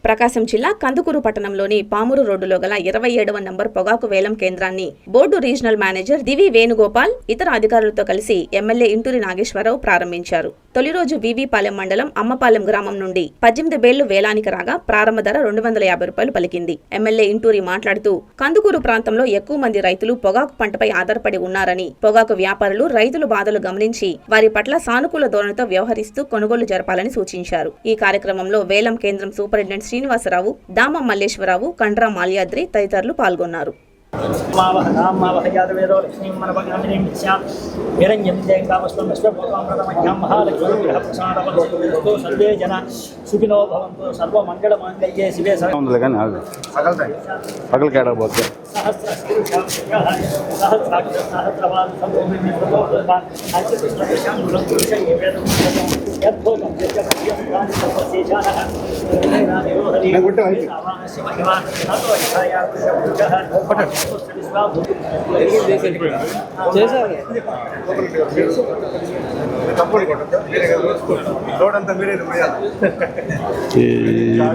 ప్రకాశం జిల్లా కందుకూరు పట్టణంలోని పామూరు రోడ్డులో గల 27వ నంబర్ పొగాకు వేలం కేంద్రాన్ని బోర్డు రీజనల్ మేనేజర్ దివి వేణుగోపాల్ ఇతర అధికారులతో కలిసి ఎమ్మెల్యే ఇంటూరి నాగేశ్వరరావు ప్రారంభించారు. తొలి రోజు వివిపాలెం మండలం అమ్మపాలెం గ్రామం నుండి 18 బేళ్లు వేలానికి రాగా ప్రారంభ ధర 250 రూపాయలు పలికింది. ఎమ్మెల్యే ఇంటూరి మాట్లాడుతూ కందుకూరు ప్రాంతంలో ఎక్కువ మంది రైతులు పొగాకు పంటపై ఆధారపడి ఉన్నారని, పొగాకు వ్యాపారులు రైతుల బాధలు గమనించి వారి పట్ల సానుకూల ధోరణితో వ్యవహరిస్తూ కొనుగోలు జరపాలని సూచించారు. ఈ కార్యక్రమంలో వేలం కేంద్రం సూపరింటెండెంట్ శ్రీనివాసరావు, దామ మల్లేశ్వరరావు, కండ్రా మాల్యాద్రి తదితరులు పాల్గొన్నారు.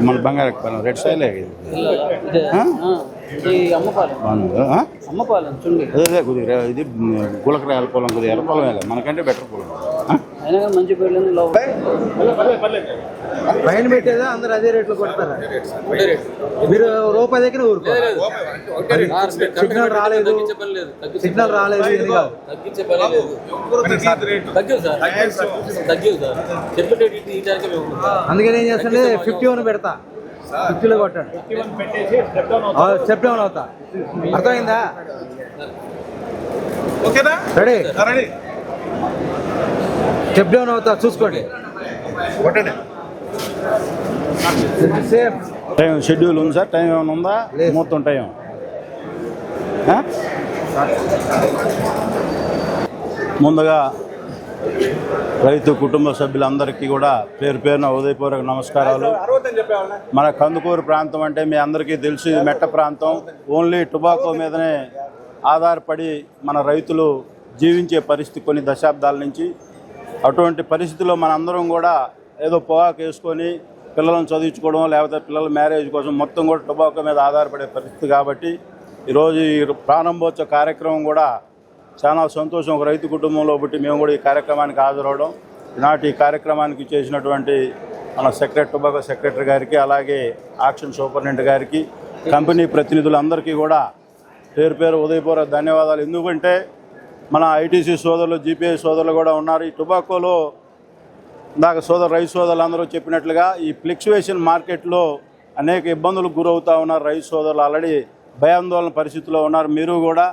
మన బంగారు రెడ్ సైలే అమ్మపాలెం కొద్దిగా ఇది గులకరాయల పొలం, కొద్దిగా ఎర్ర పొలం మనకంటే బెటర్ పొలం మంచి పైన పెట్టేదా అందరు అదే రేట్లు కొడతారా? మీరు రూపాయి దగ్గర సిగ్నల్ రాలేదు అందుకని ఏం చేస్తాంటే 51 పెడతా, 50లో కొట్టాడు, చెప్పేమని అవుతా. అర్థమైందా? రెడీ చెప్పేమని అవుతా, చూసుకోండి. టైం షెడ్యూల్ ఉంది సార్? టైం ఏమైనా ఉందా? మొత్తం టైం ముందుగా రైతు కుటుంబ సభ్యులందరికీ కూడా పేరు పేరున ఉదయపూర్వక నమస్కారాలు. మన కందుకూరు ప్రాంతం అంటే మీ అందరికీ తెలిసి మెట్ట ప్రాంతం. ఓన్లీ టొబాకో మీదనే ఆధారపడి మన రైతులు జీవించే పరిస్థితి కొన్ని దశాబ్దాల నుంచి. అటువంటి పరిస్థితుల్లో మనందరం కూడా ఏదో పొగాకు వేసుకొని పిల్లలను చదివించుకోవడం, లేకపోతే పిల్లల మ్యారేజ్ కోసం మొత్తం కూడా టొబాకో మీద ఆధారపడే పరిస్థితి. కాబట్టి ఈరోజు ఈ ప్రారంభోత్సవ కార్యక్రమం కూడా చాలా సంతోషం. ఒక రైతు కుటుంబంలో బట్టి మేము కూడా ఈ కార్యక్రమానికి హాజరవడం. ఈనాటి ఈ కార్యక్రమానికి చేసినటువంటి మన టొబాకో సెక్రటరీ గారికి, అలాగే ఆక్షన్ సూపరింటెండెంట్ గారికి, కంపెనీ ప్రతినిధులందరికీ కూడా పేరు పేరు ఉదయపూర్వక ధన్యవాదాలు. ఎందుకంటే మన ఐటీసీ సోదరులు, జీపీఐ సోదరులు కూడా ఉన్నారు. ఈ టొబాకోలో ఇందాక రైతు సోదరులు అందరూ చెప్పినట్లుగా ఈ ఫ్లక్చువేషన్ మార్కెట్లో అనేక ఇబ్బందులకు గురవుతూ ఉన్నారు రైతు సోదరులు. ఆల్రెడీ భయాందోళన పరిస్థితిలో ఉన్నారు. మీరు కూడా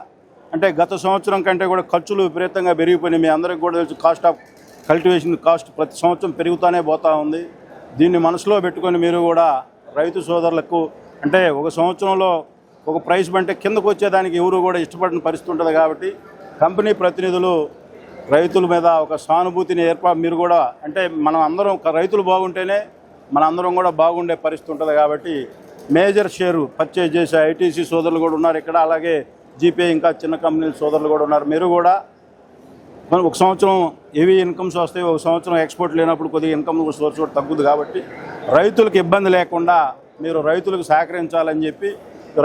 అంటే గత సంవత్సరం కంటే కూడా ఖర్చులు విపరీతంగా పెరిగిపోయినాయి. మీ అందరికీ కూడా తెలుసు, కాస్ట్ ఆఫ్ కల్టివేషన్ కాస్ట్ ప్రతి సంవత్సరం పెరుగుతూనే పోతూ ఉంది. దీన్ని మనసులో పెట్టుకొని మీరు కూడా రైతు సోదరులకు అంటే ఒక సంవత్సరంలో ఒక ప్రైస్ అంటే కిందకు వచ్చేదానికి ఎవరు కూడా ఇష్టపడిన పరిస్థితి ఉంటుంది. కాబట్టి కంపెనీ ప్రతినిధులు రైతుల మీద ఒక సానుభూతిని మీరు కూడా అంటే మనం అందరం రైతులు బాగుంటేనే మన అందరం కూడా బాగుండే పరిస్థితి ఉంటుంది. కాబట్టి మేజర్ షేరు పర్చేజ్ చేసే ఐటీసీ సోదరులు కూడా ఉన్నారు ఇక్కడ, అలాగే జీపీఐ ఇంకా చిన్న కంపెనీల సోదరులు కూడా ఉన్నారు. మీరు కూడా ఒక సంవత్సరం హెవీ ఇన్కమ్స్ వస్తాయి, ఒక సంవత్సరం ఎక్స్పోర్ట్ లేనప్పుడు కొద్దిగా ఇన్కమ్ సోర్స్ కూడా తగ్గుద్ది. కాబట్టి రైతులకు ఇబ్బంది లేకుండా మీరు రైతులకు సహకరించాలని చెప్పి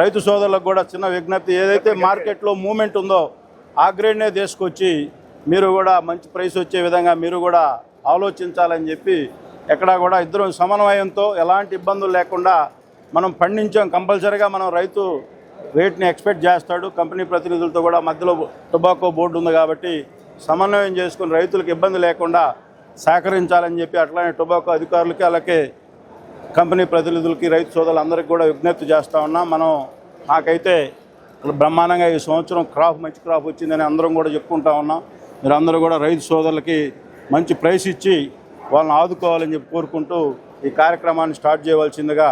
రైతు సోదరులకు కూడా చిన్న విజ్ఞప్తి. ఏదైతే మార్కెట్లో మూమెంట్ ఉందో ఆ గ్రేడ్నే తీసుకొచ్చి మీరు కూడా మంచి ప్రైస్ వచ్చే విధంగా మీరు కూడా ఆలోచించాలని చెప్పి ఎక్కడా కూడా ఇద్దరు సమన్వయంతో ఎలాంటి ఇబ్బందులు లేకుండా మనం పండించాం. కంపల్సరీగా మనం రైతు రేట్ని ఎక్స్పెక్ట్ చేస్తాడు. కంపెనీ ప్రతినిధులతో కూడా మధ్యలో టొబాకో బోర్డు ఉంది కాబట్టి సమన్వయం చేసుకుని రైతులకు ఇబ్బంది లేకుండా సహకరించాలని చెప్పి అట్లానే టొబాకో అధికారులకి, అలాగే కంపెనీ ప్రతినిధులకి, రైతు సోదరులందరికీ కూడా విజ్ఞప్తి చేస్తూ ఉన్నాం. నాకైతే బ్రహ్మాండంగా ఈ సంవత్సరం మంచి క్రాప్ వచ్చిందని అందరం కూడా చెప్పుకుంటా ఉన్నాం. మీరందరూ కూడా రైతు సోదరులకి మంచి ప్రైస్ ఇచ్చి వాళ్ళని ఆదుకోవాలని చెప్పి కోరుకుంటూ ఈ కార్యక్రమాన్ని స్టార్ట్ చేయవలసిందిగా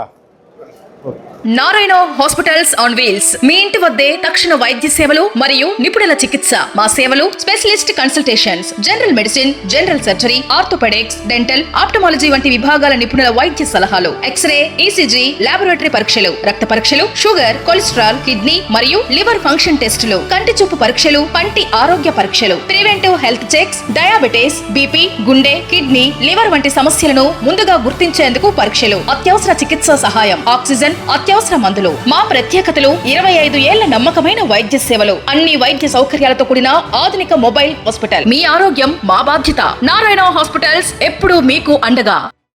నారాయణ హాస్పిటల్స్ ఆన్ వీల్స్ మీ ఇంటి వద్దే తక్షణ వైద్య సేవలు మరియు నిపుణుల చికిత్స. మా సేవలు specialist consultations, general medicine, general surgery, orthopaedics, dental, ophthalmology వంటి విభాగాల నిపుణుల వైద్య సలహాలు, ఎక్స్రే, ఈసీజీ, లాబొరేటరీ పరీక్షలు, రక్త పరీక్షలు, షుగర్, కొలెస్ట్రాల్, కిడ్నీ మరియు లివర్ ఫంక్షన్ టెస్టులు, కంటి చూపు పరీక్షలు, పంటి ఆరోగ్య పరీక్షలు, preventive health checks, diabetes, BP, గుండె, కిడ్నీ, లివర్ వంటి సమస్యలను ముందుగా గుర్తించేందుకు పరీక్షలు, అత్యవసర చికిత్సా సహాయం, ఆక్సిజన్, అత్యవసర మందులు. మా ప్రత్యేకతలు 25 ఏళ్ల నమ్మకమైన వైద్య సేవలు, అన్ని వైద్య సౌకర్యాలతో కూడిన ఆధునిక మొబైల్ హాస్పిటల్. మీ ఆరోగ్యం మా బాధ్యత. నారాయణ హాస్పిటల్స్ ఎప్పుడూ మీకు అండగా.